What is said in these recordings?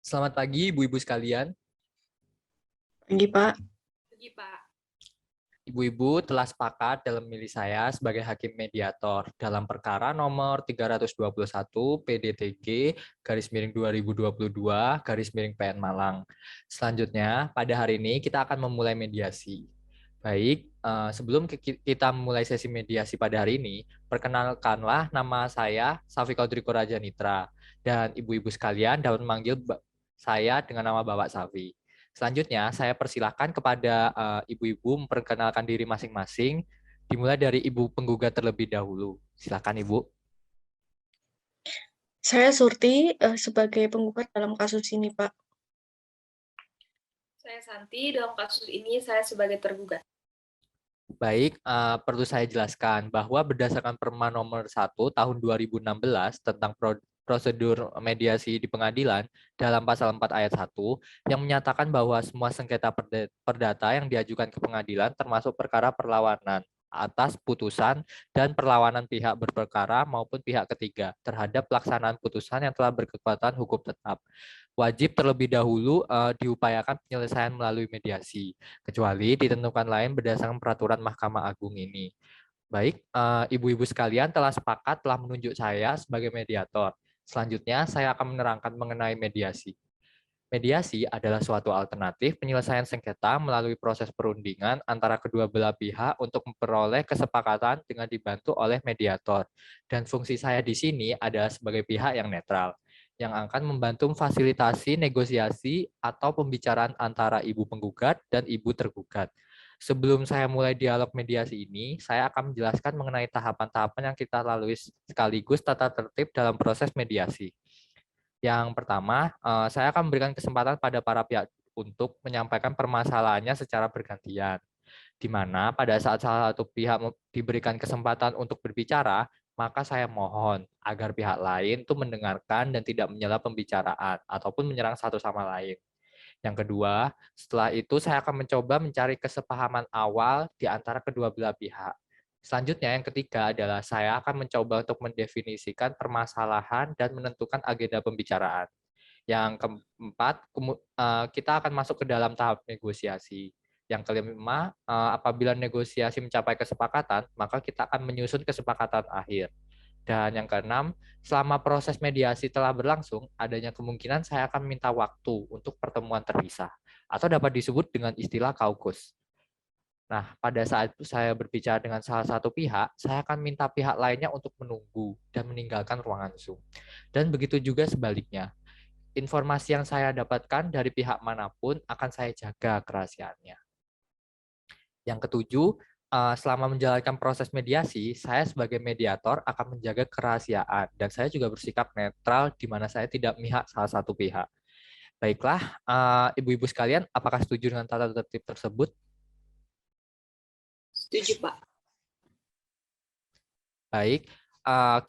Selamat pagi, ibu-ibu sekalian. Pagi, Pak. Pagi, Pak. Ibu-ibu telah sepakat dalam memilih saya sebagai hakim mediator dalam perkara nomor 321 PDTG garis miring 2022 garis miring PN Malang. Selanjutnya, pada hari ini kita akan memulai mediasi. Baik, sebelum kita memulai sesi mediasi pada hari ini, perkenalkanlah nama saya Safi Kodriko Raja Nitra, dan ibu-ibu sekalian dapat memanggil saya dengan nama Bapak Safi. Selanjutnya, saya persilahkan kepada ibu-ibu memperkenalkan diri masing-masing, dimulai dari ibu penggugat terlebih dahulu. Silakan, Ibu. Saya Surti sebagai penggugat dalam kasus ini, Pak. Saya Santi, dalam kasus ini saya sebagai tergugat. Baik, perlu saya jelaskan bahwa berdasarkan Perma nomor 1 tahun 2016 tentang prosedur mediasi di pengadilan dalam pasal 4 ayat 1 yang menyatakan bahwa semua sengketa perdata yang diajukan ke pengadilan termasuk perkara perlawanan atas putusan dan perlawanan pihak berperkara maupun pihak ketiga terhadap pelaksanaan putusan yang telah berkekuatan hukum tetap wajib terlebih dahulu diupayakan penyelesaian melalui mediasi, kecuali ditentukan lain berdasarkan peraturan Mahkamah Agung ini. Baik, ibu-ibu sekalian telah sepakat telah menunjuk saya sebagai mediator. Selanjutnya, saya akan menerangkan mengenai mediasi. Mediasi adalah suatu alternatif penyelesaian sengketa melalui proses perundingan antara kedua belah pihak untuk memperoleh kesepakatan dengan dibantu oleh mediator. Dan fungsi saya di sini adalah sebagai pihak yang netral, yang akan membantu memfasilitasi negosiasi atau pembicaraan antara ibu penggugat dan ibu tergugat. Sebelum saya mulai dialog mediasi ini, saya akan menjelaskan mengenai tahapan-tahapan yang kita lalui sekaligus tata tertib dalam proses mediasi. Yang pertama, saya akan memberikan kesempatan pada para pihak untuk menyampaikan permasalahannya secara bergantian, di mana pada saat salah satu pihak diberikan kesempatan untuk berbicara, maka saya mohon agar pihak lain itu mendengarkan dan tidak menyela pembicaraan ataupun menyerang satu sama lain. Yang kedua, setelah itu saya akan mencoba mencari kesepahaman awal di antara kedua belah pihak. Selanjutnya, yang ketiga adalah saya akan mencoba untuk mendefinisikan permasalahan dan menentukan agenda pembicaraan. Yang keempat, kita akan masuk ke dalam tahap negosiasi. Yang kelima, apabila negosiasi mencapai kesepakatan, maka kita akan menyusun kesepakatan akhir. Dan yang keenam, selama proses mediasi telah berlangsung, adanya kemungkinan saya akan minta waktu untuk pertemuan terpisah, atau dapat disebut dengan istilah kaukus. Nah, pada saat saya berbicara dengan salah satu pihak, saya akan minta pihak lainnya untuk menunggu dan meninggalkan ruangan Zoom. Dan begitu juga sebaliknya. Informasi yang saya dapatkan dari pihak manapun akan saya jaga kerahasiaannya. Yang ketujuh, selama menjalankan proses mediasi, saya sebagai mediator akan menjaga kerahasiaan dan saya juga bersikap netral di mana saya tidak memihak salah satu pihak. Baiklah, ibu-ibu sekalian, apakah setuju dengan tata tertib tersebut? Setuju, Pak. Baik,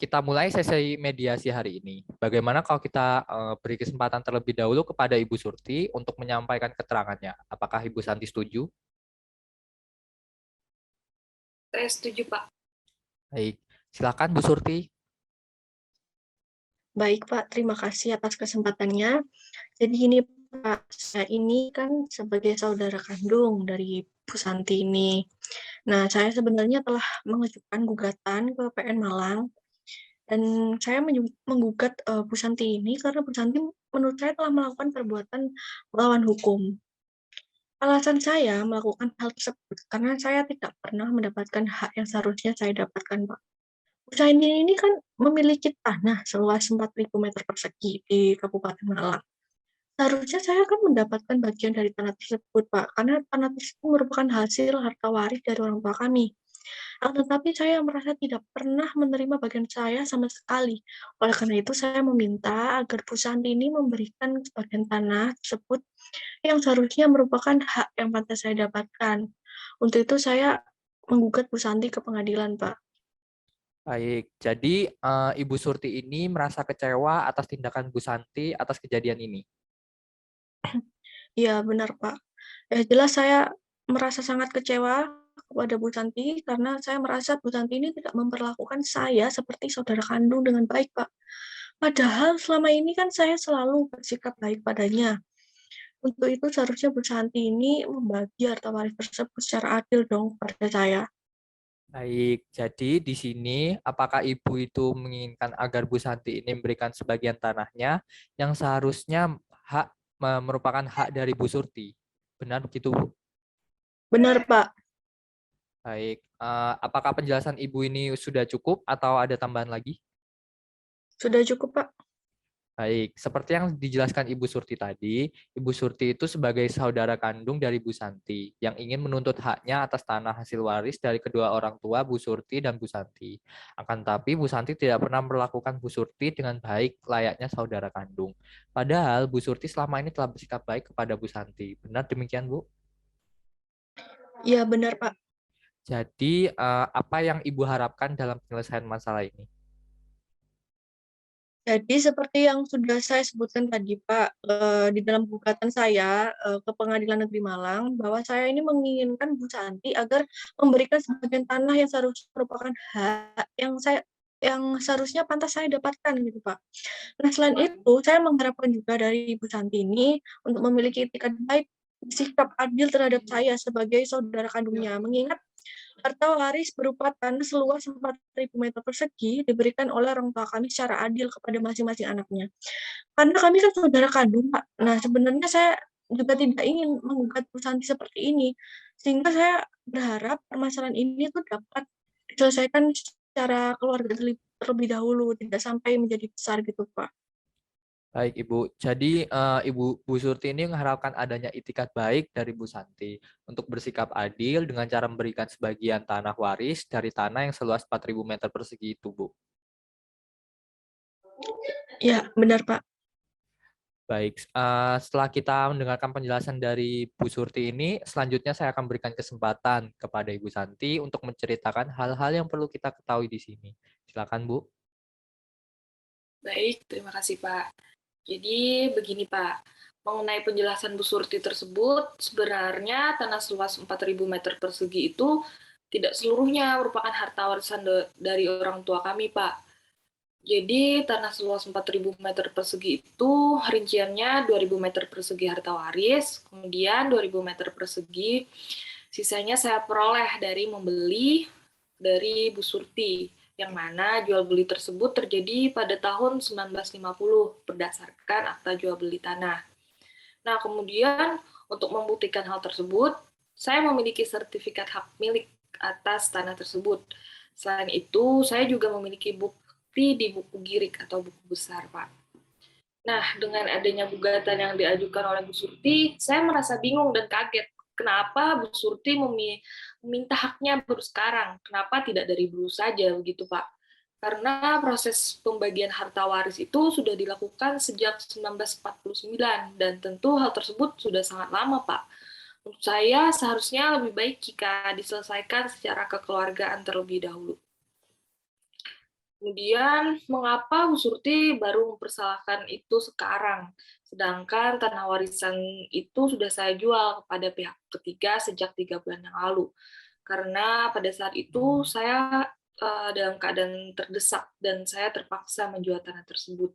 kita mulai sesi mediasi hari ini. Bagaimana kalau kita beri kesempatan terlebih dahulu kepada Ibu Surti untuk menyampaikan keterangannya? Apakah Ibu Santi setuju? Saya setuju, Pak. Baik, silakan Bu Surti. Baik, Pak. Terima kasih atas kesempatannya. Jadi gini, Pak. Saya ini kan sebagai saudara kandung dari Bu Santi ini. Nah, saya sebenarnya telah mengajukan gugatan ke PN Malang. Dan saya menggugat Bu Santi ini karena Bu Santi menurut saya telah melakukan perbuatan melawan hukum. Alasan saya melakukan hal tersebut karena saya tidak pernah mendapatkan hak yang seharusnya saya dapatkan, Pak. Usaha ini kan memiliki tanah seluas 4.000 meter persegi di Kabupaten Malang. Seharusnya saya kan mendapatkan bagian dari tanah tersebut, Pak, karena tanah tersebut merupakan hasil harta waris dari orang tua kami. Akan tetapi saya merasa tidak pernah menerima bagian saya sama sekali. Oleh karena itu saya meminta agar perusahaan ini memberikan sebagian tanah tersebut yang seharusnya merupakan hak yang pantas saya dapatkan. Untuk itu saya menggugat Bu Santi ke pengadilan, Pak. Baik, jadi Ibu Surti ini merasa kecewa atas tindakan Bu Santi atas kejadian ini. Iya, benar, Pak. Jelas saya merasa sangat kecewa kepada Bu Santi karena saya merasa Bu Santi ini tidak memperlakukan saya seperti saudara kandung dengan baik, Pak. Padahal selama ini kan saya selalu bersikap baik padanya. Untuk itu seharusnya Bu Santi ini membagi harta waris tersebut secara adil dong pada saya. Baik, jadi di sini apakah Ibu itu menginginkan agar Bu Santi ini memberikan sebagian tanahnya yang seharusnya merupakan hak dari Bu Surti? Benar begitu, Bu? Benar, Pak. Baik, apakah penjelasan Ibu ini sudah cukup atau ada tambahan lagi? Sudah cukup, Pak. Baik, seperti yang dijelaskan Ibu Surti tadi, Ibu Surti itu sebagai saudara kandung dari Bu Santi yang ingin menuntut haknya atas tanah hasil waris dari kedua orang tua Bu Surti dan Bu Santi. Akan tapi Bu Santi tidak pernah memperlakukan Bu Surti dengan baik layaknya saudara kandung. Padahal Bu Surti selama ini telah bersikap baik kepada Bu Santi. Benar demikian, Bu? Iya, benar, Pak. Jadi, apa yang Ibu harapkan dalam penyelesaian masalah ini? Jadi seperti yang sudah saya sebutkan tadi, Pak, di dalam gugatan saya ke Pengadilan Negeri Malang, bahwa saya ini menginginkan Bu Santi agar memberikan sebagian tanah yang seharusnya merupakan hak yang seharusnya pantas saya dapatkan gitu, Pak. Nah, selain itu, saya mengharapkan juga dari Ibu Santi ini untuk memiliki etikat baik, sikap adil terhadap saya sebagai saudara kandungnya, mengingat harta waris berupa tanah seluas 4.000 meter persegi diberikan oleh orang tua kami secara adil kepada masing-masing anaknya. Karena kami kan saudara kandung, Pak. Nah, sebenarnya saya juga tidak ingin menggugat Bu Santi seperti ini, sehingga saya berharap permasalahan ini tuh dapat diselesaikan secara keluarga terlebih dahulu, tidak sampai menjadi besar gitu, Pak. Baik, Ibu. Jadi, Ibu Bu Surti ini mengharapkan adanya itikat baik dari Bu Santi untuk bersikap adil dengan cara memberikan sebagian tanah waris dari tanah yang seluas 4.000 meter persegi itu, Bu. Ya, benar, Pak. Baik, setelah kita mendengarkan penjelasan dari Bu Surti ini, selanjutnya saya akan berikan kesempatan kepada Ibu Santi untuk menceritakan hal-hal yang perlu kita ketahui di sini. Silakan, Bu. Baik, terima kasih Pak. Jadi begini Pak, mengenai penjelasan Bu Surti tersebut, sebenarnya tanah seluas 4.000 meter persegi itu tidak seluruhnya merupakan harta warisan dari orang tua kami Pak. Jadi tanah seluas 4.000 meter persegi itu rinciannya 2.000 meter persegi harta waris, kemudian 2.000 meter persegi sisanya saya peroleh dari membeli dari Bu Surti, yang mana jual beli tersebut terjadi pada tahun 1950 berdasarkan akta jual beli tanah. Nah, kemudian untuk membuktikan hal tersebut, saya memiliki sertifikat hak milik atas tanah tersebut. Selain itu, saya juga memiliki bukti di buku girik atau buku besar, Pak. Nah, dengan adanya gugatan yang diajukan oleh Bu Surti, saya merasa bingung dan kaget. Kenapa Bu Surti meminta haknya baru sekarang? Kenapa tidak dari dulu saja begitu, Pak? Karena proses pembagian harta waris itu sudah dilakukan sejak 1949 dan tentu hal tersebut sudah sangat lama, Pak. Menurut saya seharusnya lebih baik jika diselesaikan secara kekeluargaan terlebih dahulu. Kemudian, mengapa Bu Surti baru mempersalahkan itu sekarang? Sedangkan tanah warisan itu sudah saya jual kepada pihak ketiga sejak 3 bulan yang lalu. Karena pada saat itu saya dalam keadaan terdesak dan saya terpaksa menjual tanah tersebut.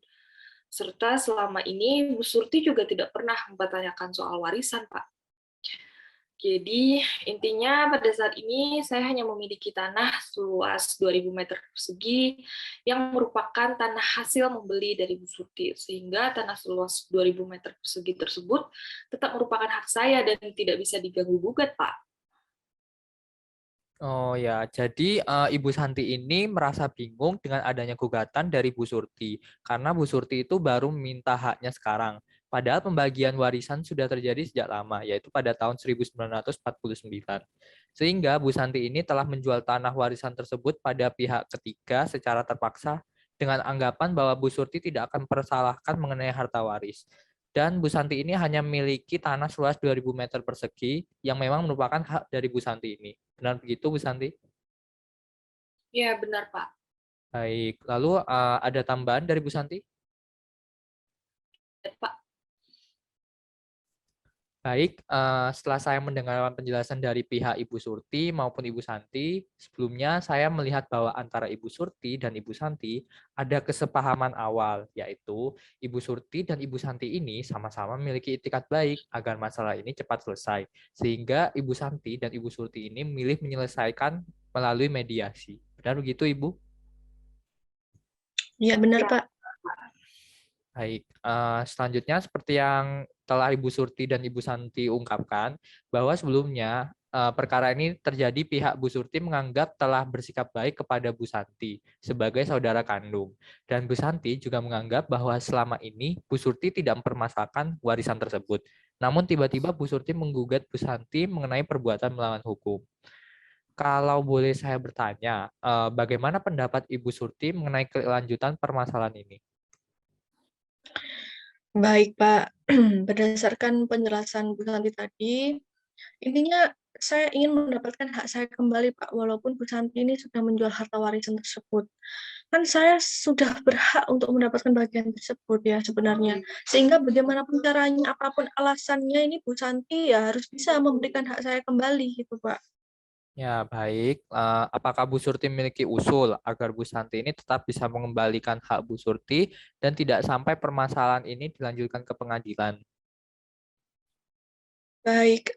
Serta selama ini Bu Surti juga tidak pernah mempertanyakan soal warisan, Pak. Jadi intinya pada saat ini saya hanya memiliki tanah seluas 2.000 meter persegi yang merupakan tanah hasil membeli dari Bu Surti, sehingga tanah seluas 2.000 meter persegi tersebut tetap merupakan hak saya dan tidak bisa diganggu-gugat, Pak. Oh ya, jadi Ibu Santi ini merasa bingung dengan adanya gugatan dari Bu Surti, karena Bu Surti itu baru meminta haknya sekarang. Padahal pembagian warisan sudah terjadi sejak lama, yaitu pada tahun 1949. Sehingga Bu Santi ini telah menjual tanah warisan tersebut pada pihak ketiga secara terpaksa dengan anggapan bahwa Bu Surti tidak akan mempersalahkan mengenai harta waris. Dan Bu Santi ini hanya memiliki tanah seluas 2.000 meter persegi yang memang merupakan hak dari Bu Santi ini. Benar begitu, Bu Santi? Ya, benar, Pak. Baik, lalu ada tambahan dari Bu Santi? Pak. Baik, setelah saya mendengarkan penjelasan dari pihak Ibu Surti maupun Ibu Santi, sebelumnya saya melihat bahwa antara Ibu Surti dan Ibu Santi ada kesepahaman awal, yaitu Ibu Surti dan Ibu Santi ini sama-sama memiliki itikat baik agar masalah ini cepat selesai, sehingga Ibu Santi dan Ibu Surti ini memilih menyelesaikan melalui mediasi. Benar begitu, Ibu? Iya, benar, Pak. Baik, selanjutnya seperti yang telah Ibu Surti dan Ibu Santi ungkapkan, bahwa sebelumnya perkara ini terjadi pihak Bu Surti menganggap telah bersikap baik kepada Bu Santi sebagai saudara kandung. Dan Bu Santi juga menganggap bahwa selama ini Bu Surti tidak mempermasalahkan warisan tersebut. Namun tiba-tiba Bu Surti menggugat Bu Santi mengenai perbuatan melawan hukum. Kalau boleh saya bertanya, bagaimana pendapat Ibu Surti mengenai kelanjutan permasalahan ini? Baik, Pak. Berdasarkan penjelasan Bu Santi tadi, intinya saya ingin mendapatkan hak saya kembali, Pak, walaupun Bu Santi ini sudah menjual harta warisan tersebut. Kan saya sudah berhak untuk mendapatkan bagian tersebut ya sebenarnya. Sehingga bagaimanapun caranya, apapun alasannya ini Bu Santi ya harus bisa memberikan hak saya kembali gitu, Pak. Ya, baik. Apakah Bu Surti memiliki usul agar Bu Santi ini tetap bisa mengembalikan hak Bu Surti dan tidak sampai permasalahan ini dilanjutkan ke pengadilan? Baik,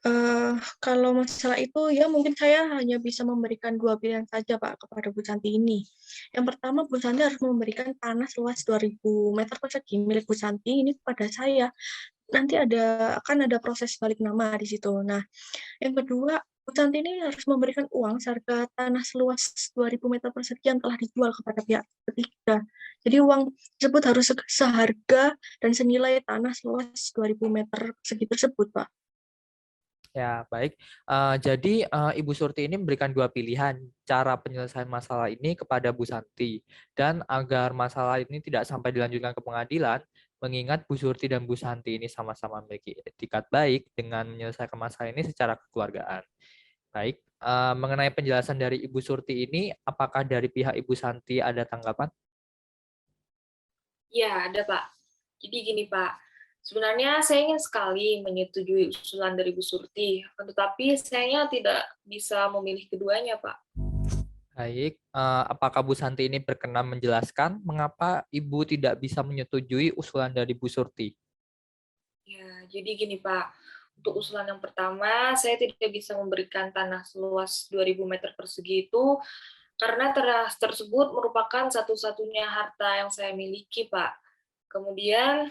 kalau masalah itu ya mungkin saya hanya bisa memberikan 2 pilihan saja, Pak, kepada Bu Santi ini. Yang pertama, Bu Santi harus memberikan tanah seluas 2.000 meter persegi milik Bu Santi ini kepada saya. Nanti akan ada proses balik nama di situ. Nah, yang kedua, Bu Santi ini harus memberikan uang seharga tanah seluas 2.000 meter persegi yang telah dijual kepada pihak ketiga. Jadi uang tersebut harus seharga dan senilai tanah seluas 2.000 meter persegi tersebut, Pak. Ya, baik. Jadi Ibu Surti ini memberikan dua pilihan cara penyelesaian masalah ini kepada Bu Santi. Dan agar masalah ini tidak sampai dilanjutkan ke pengadilan, mengingat Bu Surti dan Bu Santi ini sama-sama memiliki etikat baik dengan menyelesaikan masalah ini secara kekeluargaan. Baik, mengenai penjelasan dari Ibu Surti ini, apakah dari pihak Ibu Santi ada tanggapan? Ya, ada Pak. Jadi gini Pak, sebenarnya saya ingin sekali menyetujui usulan dari Bu Surti, tetapi sayangnya tidak bisa memilih keduanya Pak. Baik, apakah Bu Santi ini berkenan menjelaskan mengapa Ibu tidak bisa menyetujui usulan dari Bu Surti? Ya, jadi gini Pak, untuk usulan yang pertama, saya tidak bisa memberikan tanah seluas 2.000 meter persegi itu karena tanah tersebut merupakan satu-satunya harta yang saya miliki Pak. Kemudian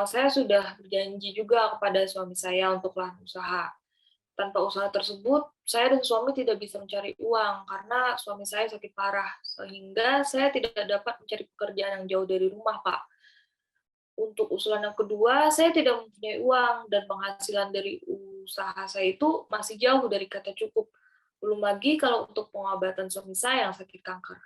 saya sudah berjanji juga kepada suami saya untuk lahan usaha. Tanpa usaha tersebut, saya dan suami tidak bisa mencari uang karena suami saya sakit parah, sehingga saya tidak dapat mencari pekerjaan yang jauh dari rumah, Pak. Untuk usulan yang kedua, saya tidak mempunyai uang dan penghasilan dari usaha saya itu masih jauh dari kata cukup. Belum lagi kalau untuk pengobatan suami saya yang sakit kanker.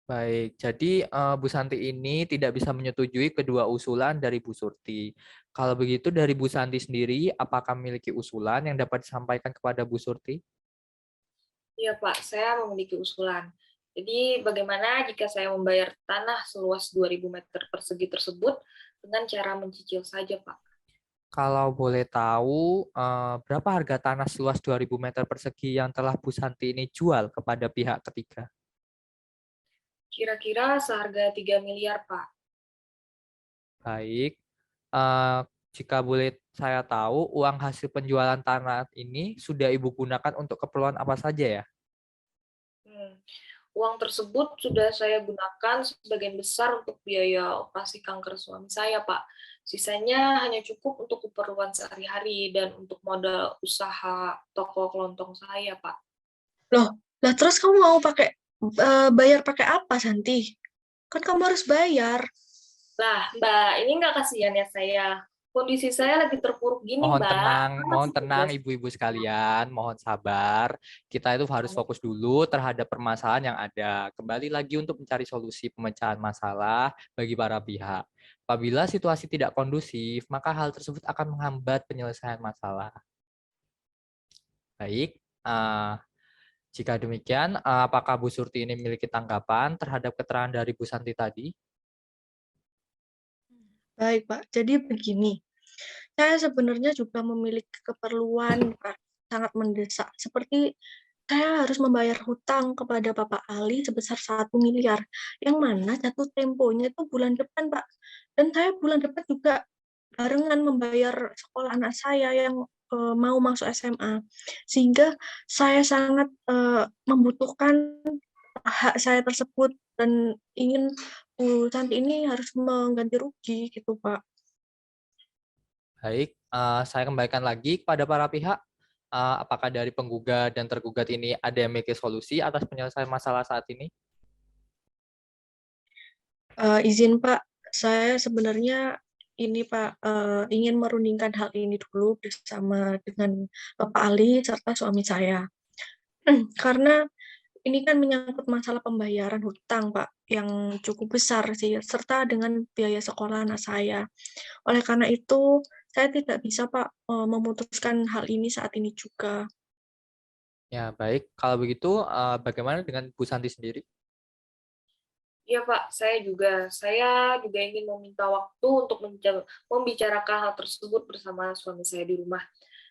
Baik, jadi Bu Santi ini tidak bisa menyetujui kedua usulan dari Bu Surti. Kalau begitu dari Bu Santi sendiri, apakah memiliki usulan yang dapat disampaikan kepada Bu Surti? Iya, Pak, saya memiliki usulan. Jadi, bagaimana jika saya membayar tanah seluas 2.000 meter persegi tersebut dengan cara mencicil saja, Pak? Kalau boleh tahu, berapa harga tanah seluas 2.000 meter persegi yang telah Bu Santi ini jual kepada pihak ketiga? Kira-kira seharga 3 miliar, Pak. Baik, eh, jika boleh saya tahu, uang hasil penjualan tanah ini sudah Ibu gunakan untuk keperluan apa saja ya? Hmm. Uang tersebut sudah saya gunakan sebagian besar untuk biaya operasi kanker suami saya, Pak. Sisanya hanya cukup untuk keperluan sehari-hari dan untuk modal usaha toko kelontong saya, Pak. Loh, lah terus kamu mau bayar pakai apa, Santi? Kan kamu harus bayar. Lah, Mbak, ini nggak kasihan ya saya? Kondisi saya lagi terpuruk gini, Mbak. Mohon tenang ibu-ibu sekalian, mohon sabar. Kita itu harus fokus dulu terhadap permasalahan yang ada. Kembali lagi untuk mencari solusi pemecahan masalah bagi para pihak. Apabila situasi tidak kondusif, maka hal tersebut akan menghambat penyelesaian masalah. Baik, jika demikian, apakah Bu Surti ini memiliki tanggapan terhadap keterangan dari Bu Santi tadi? Baik, Pak. Jadi begini, Saya sebenarnya juga memiliki keperluan, Kak, sangat mendesak. Seperti saya harus membayar hutang kepada Bapak Ali sebesar 1 miliar, yang mana jatuh temponya itu bulan depan, Pak. Dan saya bulan depan juga barengan membayar sekolah anak saya yang, mau masuk SMA. Sehingga saya sangat, membutuhkan hak saya tersebut dan ingin Bu Santi ini harus mengganti rugi gitu, Pak. Baik, saya kembalikan lagi kepada para pihak. Apakah dari penggugat dan tergugat ini ada yang memiliki solusi atas penyelesaian masalah saat ini? Izin Pak, saya sebenarnya ini Pak, ingin merundingkan hal ini dulu bersama dengan Bapak Ali serta suami saya. Karena ini kan menyangkut masalah pembayaran hutang Pak, yang cukup besar sih, serta dengan biaya sekolah anak saya. Oleh karena itu, saya tidak bisa Pak, memutuskan hal ini saat ini juga. Ya, baik. Kalau begitu, bagaimana dengan Bu Santi sendiri? Iya Pak, saya juga ingin meminta waktu untuk membicarakan hal tersebut bersama suami saya di rumah.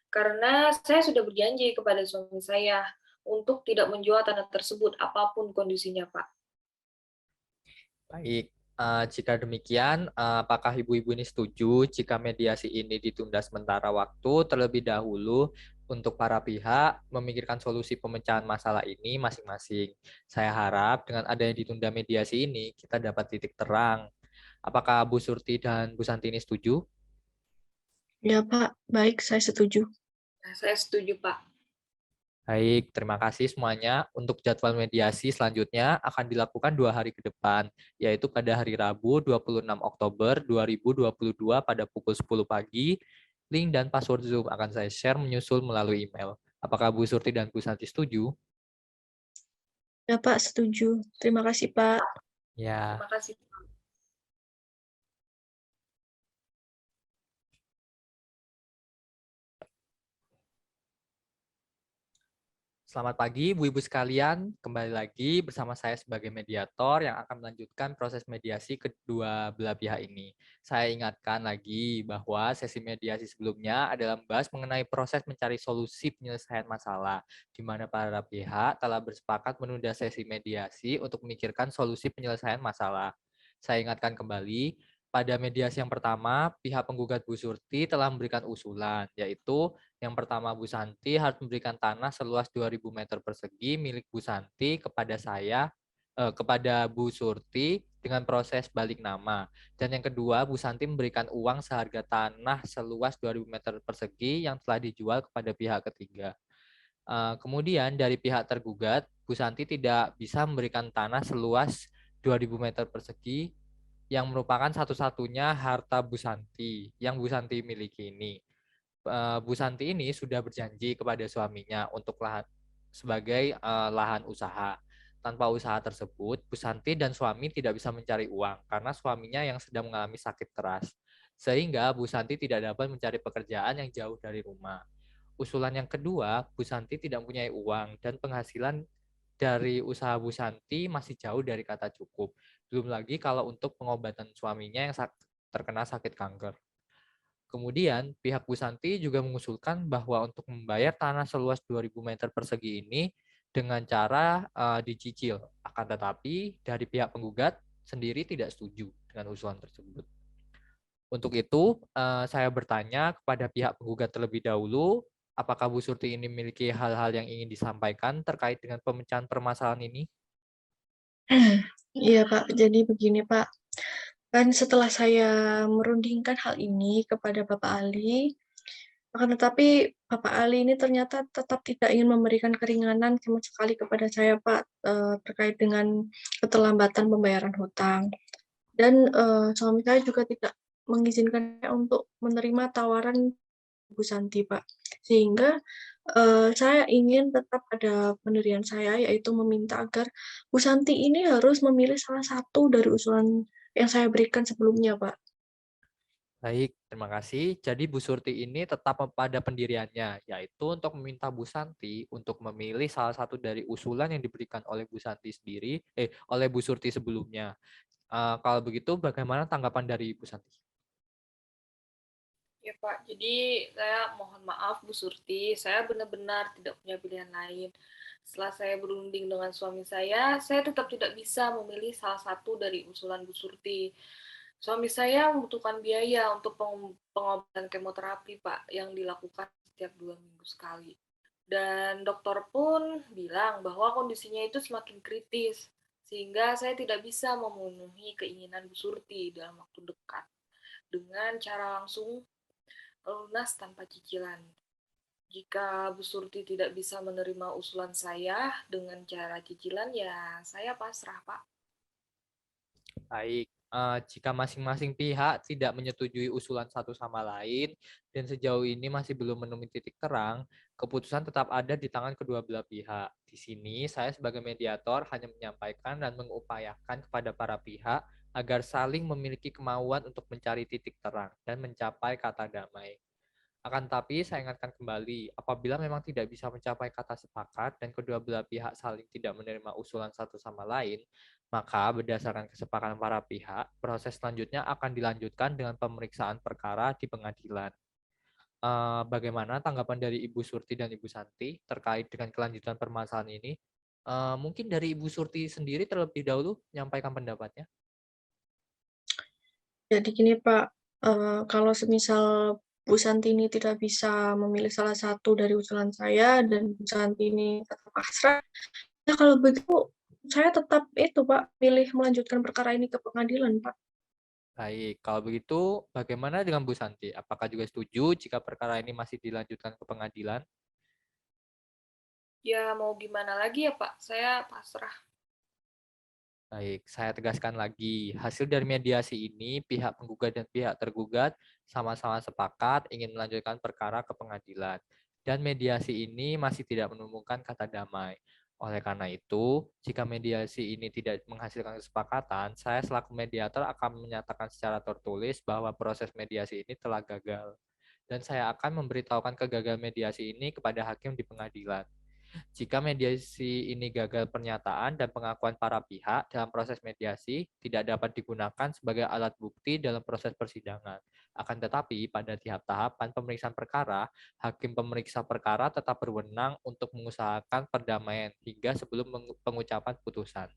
Karena saya sudah berjanji kepada suami saya untuk tidak menjual tanah tersebut apapun kondisinya, Pak. Baik, jika demikian, apakah ibu-ibu ini setuju jika mediasi ini ditunda sementara waktu terlebih dahulu untuk para pihak memikirkan solusi pemecahan masalah ini masing-masing? Saya harap dengan adanya ditunda mediasi ini, kita dapat titik terang. Apakah Bu Surti dan Bu Santi ini setuju? Ya Pak, baik saya setuju. Nah, saya setuju, Pak. Baik, terima kasih semuanya. Untuk jadwal mediasi selanjutnya akan dilakukan 2 hari ke depan, yaitu pada hari Rabu 26 Oktober 2022 pada pukul 10 pagi. Link dan password Zoom akan saya share menyusul melalui email. Apakah Bu Surti dan Bu Santi setuju? Ya Pak, setuju. Terima kasih Pak. Ya, Terima kasih. selamat pagi Bu Ibu sekalian. Kembali lagi bersama saya sebagai mediator yang akan melanjutkan proses mediasi kedua belah pihak ini. Saya ingatkan lagi bahwa sesi mediasi sebelumnya adalah membahas mengenai proses mencari solusi penyelesaian masalah, di mana para pihak telah bersepakat menunda sesi mediasi untuk memikirkan solusi penyelesaian masalah. Saya ingatkan kembali, pada mediasi yang pertama, pihak penggugat Bu Surti telah memberikan usulan, yaitu yang pertama, Bu Santi harus memberikan tanah seluas 2.000 meter persegi milik Bu Santi kepada kepada Bu Surti dengan proses balik nama. Dan yang kedua, Bu Santi memberikan uang seharga tanah seluas 2.000 meter persegi yang telah dijual kepada pihak ketiga. Kemudian dari pihak tergugat, Bu Santi tidak bisa memberikan tanah seluas 2.000 meter persegi yang merupakan satu-satunya harta Bu Santi yang Bu Santi miliki ini. Bu Santi ini sudah berjanji kepada suaminya untuk lahan sebagai lahan usaha. Tanpa usaha tersebut, Bu Santi dan suami tidak bisa mencari uang karena suaminya yang sedang mengalami sakit keras. Sehingga Bu Santi tidak dapat mencari pekerjaan yang jauh dari rumah. Usulan yang kedua, Bu Santi tidak mempunyai uang dan penghasilan dari usaha Bu Santi masih jauh dari kata cukup. Belum lagi kalau untuk pengobatan suaminya yang terkena sakit kanker. Kemudian, pihak Bu Santi juga mengusulkan bahwa untuk membayar tanah seluas 2.000 meter persegi ini dengan cara dicicil. Akan tetapi, dari pihak penggugat sendiri tidak setuju dengan usulan tersebut. Untuk itu, saya bertanya kepada pihak penggugat terlebih dahulu, apakah Bu Surti ini memiliki hal-hal yang ingin disampaikan terkait dengan pemecahan permasalahan ini? Iya Pak, jadi begini Pak, kan setelah saya merundingkan hal ini kepada Bapak Ali, akan tetapi Bapak Ali ini ternyata tetap tidak ingin memberikan keringanan sama sekali kepada saya Pak, terkait dengan keterlambatan pembayaran hutang. Dan, suami saya juga tidak mengizinkan saya untuk menerima tawaran Bu Santi, Pak. Sehingga, saya ingin tetap pada pendirian saya, yaitu meminta agar Bu Santi ini harus memilih salah satu dari usulan yang saya berikan sebelumnya, Pak. Baik, terima kasih. Jadi Bu Surti ini tetap pada pendiriannya, yaitu untuk meminta Bu Santi untuk memilih salah satu dari usulan yang diberikan oleh Bu Santi sendiri, oleh Bu Surti sebelumnya. Kalau begitu, bagaimana tanggapan dari Bu Santi? Ya Pak, jadi saya mohon maaf Bu Surti, saya benar-benar tidak punya pilihan lain. Setelah saya berunding dengan suami saya tetap tidak bisa memilih salah satu dari usulan Bu Surti. Suami saya membutuhkan biaya untuk pengobatan kemoterapi Pak, yang dilakukan setiap 2 minggu sekali. Dan dokter pun bilang bahwa kondisinya itu semakin kritis, sehingga saya tidak bisa memenuhi keinginan Bu Surti dalam waktu dekat dengan cara langsung lunas tanpa cicilan. Jika Bu Surti tidak bisa menerima usulan saya dengan cara cicilan, ya saya pasrah, Pak. Baik, jika masing-masing pihak tidak menyetujui usulan satu sama lain dan sejauh ini masih belum menemui titik terang, keputusan tetap ada di tangan kedua belah pihak. Di sini, saya sebagai mediator hanya menyampaikan dan mengupayakan kepada para pihak agar saling memiliki kemauan untuk mencari titik terang dan mencapai kata damai. Akan tetapi, saya ingatkan kembali, apabila memang tidak bisa mencapai kata sepakat dan kedua belah pihak saling tidak menerima usulan satu sama lain, maka berdasarkan kesepakatan para pihak, proses selanjutnya akan dilanjutkan dengan pemeriksaan perkara di pengadilan. Bagaimana tanggapan dari Ibu Surti dan Ibu Santi terkait dengan kelanjutan permasalahan ini? Mungkin dari Ibu Surti sendiri terlebih dahulu menyampaikan pendapatnya. Jadi gini Pak, kalau semisal Bu Santi ini tidak bisa memilih salah satu dari usulan saya dan Bu Santi ini tetap pasrah, ya kalau begitu saya tetap itu Pak, pilih melanjutkan perkara ini ke pengadilan Pak. Baik, kalau begitu bagaimana dengan Bu Santi? Apakah juga setuju jika perkara ini masih dilanjutkan ke pengadilan? Ya mau gimana lagi ya Pak, saya pasrah. Baik, saya tegaskan lagi, hasil dari mediasi ini pihak penggugat dan pihak tergugat sama-sama sepakat ingin melanjutkan perkara ke pengadilan. Dan mediasi ini masih tidak menemukan kata damai. Oleh karena itu, jika mediasi ini tidak menghasilkan kesepakatan, saya selaku mediator akan menyatakan secara tertulis bahwa proses mediasi ini telah gagal. Dan saya akan memberitahukan kegagalan mediasi ini kepada hakim di pengadilan. Jika mediasi ini gagal, pernyataan dan pengakuan para pihak dalam proses mediasi tidak dapat digunakan sebagai alat bukti dalam proses persidangan. Akan tetapi, pada tiap tahapan pemeriksaan perkara, hakim pemeriksa perkara tetap berwenang untuk mengusahakan perdamaian hingga sebelum pengucapan putusan.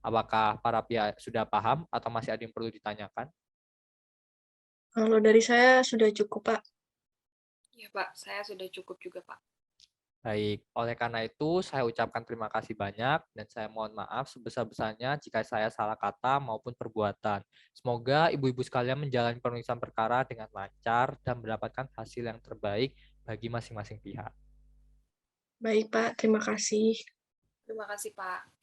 Apakah para pihak sudah paham atau masih ada yang perlu ditanyakan? Kalau dari saya sudah cukup Pak. Ya Pak, saya sudah cukup juga Pak. Baik, oleh karena itu saya ucapkan terima kasih banyak dan saya mohon maaf sebesar-besarnya jika saya salah kata maupun perbuatan. Semoga ibu-ibu sekalian menjalani pemeriksaan perkara dengan lancar dan mendapatkan hasil yang terbaik bagi masing-masing pihak. Baik Pak, terima kasih. Terima kasih Pak.